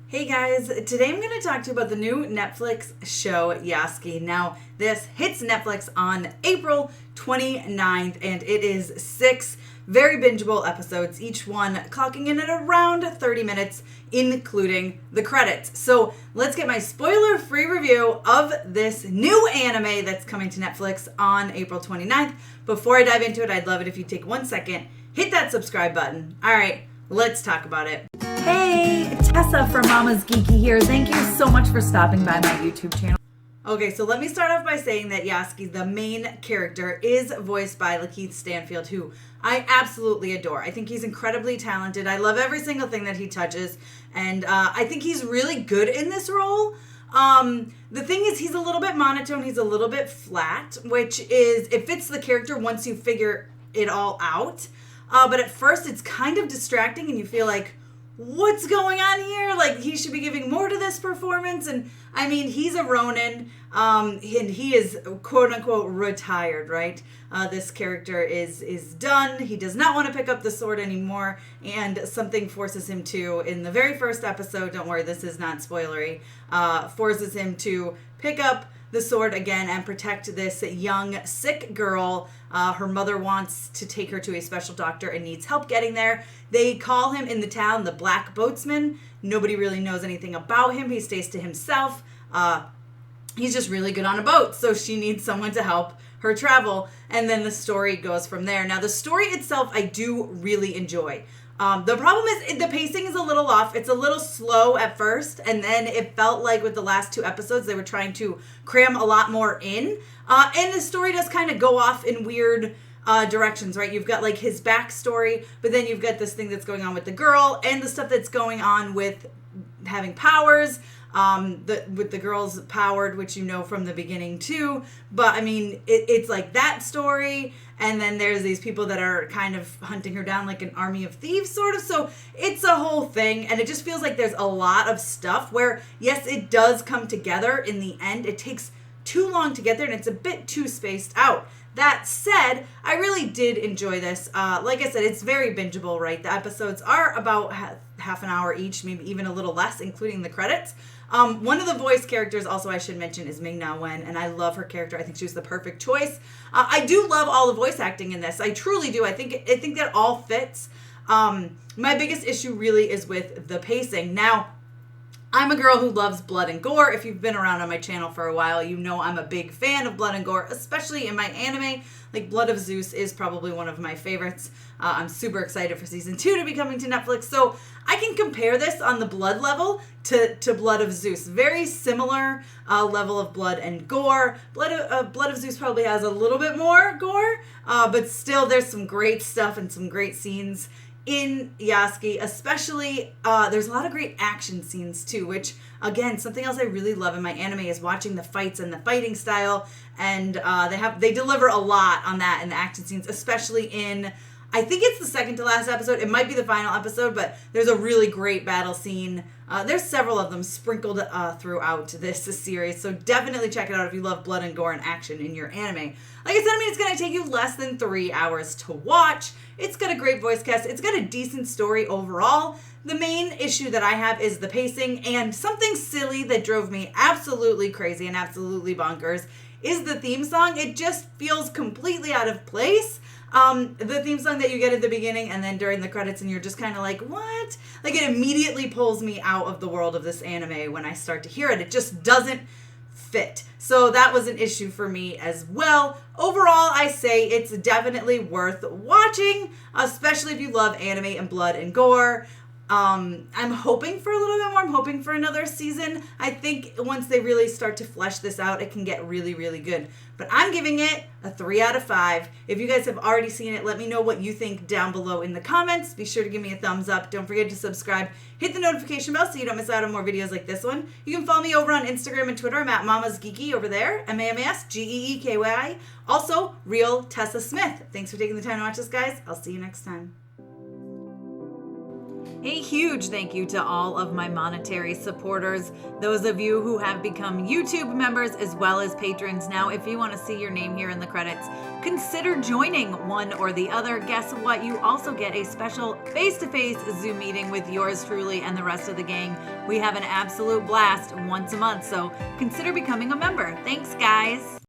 Hey guys, today I'm going to talk to you about the new Netflix show, Yasuke. Now, this hits Netflix on April 29th, and it is 6 very bingeable episodes, each one clocking in at around 30 minutes, including the credits. So let's get my spoiler-free review of this new anime that's coming to Netflix on April 29th. Before I dive into it, I'd love it if you take 1 second, hit that subscribe button. All right, let's talk about it. Hey, Tessa from Mama's Geeky here. Thank you so much for stopping by my YouTube channel. Okay, so let me start off by saying that Yasuke, the main character, is voiced by Lakeith Stanfield, who I absolutely adore. I think he's incredibly talented. I love every single thing that he touches, and I think he's really good in this role. The thing is, he's a little bit monotone. He's a little bit flat, which is, it fits the character once you figure it all out. But at first, it's kind of distracting, and you feel like, what's going on here? Like, he should be giving more to this performance. And I mean, he's a Ronin, and he is quote unquote retired, right? This character is done. He does not want to pick up the sword anymore, and something forces him to, in the very first episode, don't worry, this is not spoilery, forces him to pick up the sword again and protect this young, sick girl. Her mother wants to take her to a special doctor and needs help getting there. They call him in the town the Black Boatsman. Nobody really knows anything about him. He stays to himself. He's just really good on a boat, so she needs someone to help her travel, and then the story goes from there. Now, the story itself I do really enjoy. The problem is the pacing is a little off. It's a little slow at first, and then it felt like with the last 2 episodes they were trying to cram a lot more in. And the story does kind of go off in weird directions, right? You've got like his backstory, but then you've got this thing that's going on with the girl and the stuff that's going on with having powers. With the girls powered, which you know from the beginning too. But I mean, it's like that story, and then there's these people that are kind of hunting her down like an army of thieves sort of. So it's a whole thing, and it just feels like there's a lot of stuff where, yes, it does come together in the end. It takes too long to get there, and it's a bit too spaced out. That said, I really did enjoy this. Like I said, it's very bingeable, right? The episodes are about half an hour each, maybe even a little less, including the credits. One of the voice characters, also I should mention, is Ming-Na Wen, and I love her character. I think she was the perfect choice. I do love all the voice acting in this. I truly do. I think that all fits. My biggest issue really is with the pacing. Now, I'm a girl who loves blood and gore. If you've been around on my channel for a while, you know I'm a big fan of blood and gore, especially in my anime. Like, Blood of Zeus is probably one of my favorites. I'm super excited for season 2 to be coming to Netflix. So I can compare this on the blood level to Blood of Zeus. Very similar level of blood and gore. Blood of Zeus probably has a little bit more gore, but still there's some great stuff and some great scenes in Yasuke, especially there's a lot of great action scenes too, which again, something else I really love in my anime is watching the fights and the fighting style, and they deliver a lot on that in the action scenes, especially in, I think it's the second to last episode. It might be the final episode, but there's a really great battle scene. There's several of them sprinkled throughout this series, so definitely check it out if you love blood and gore and action in your anime. Like I said, I mean, it's going to take you less than 3 hours to watch. It's got a great voice cast. It's got a decent story overall. The main issue that I have is the pacing, and something silly that drove me absolutely crazy and absolutely bonkers is the theme song. It just feels completely out of place. The theme song that you get at the beginning and then during the credits, and you're just kind of like, what? Like, it immediately pulls me out of the world of this anime when I start to hear it. It just doesn't fit. So that was an issue for me as well. Overall, I say it's definitely worth watching, especially if you love anime and blood and gore. I'm hoping for a little bit more. I'm hoping for another season. I think once they really start to flesh this out, it can get really, really good. But I'm giving it a 3 out of 5. If you guys have already seen it, let me know what you think down below in the comments. Be sure to give me a thumbs up. Don't forget to subscribe. Hit the notification bell so you don't miss out on more videos like this one. You can follow me over on Instagram and Twitter. I'm at Mama's Geeky over there. MAMASGEEKY. Also, Real Tessa Smith. Thanks for taking the time to watch this, guys. I'll see you next time. A huge thank you to all of my monetary supporters, those of you who have become YouTube members as well as patrons. Now, if you want to see your name here in the credits, consider joining one or the other. Guess what? You also get a special face-to-face Zoom meeting with yours truly and the rest of the gang. We have an absolute blast once a month, so consider becoming a member. Thanks, guys.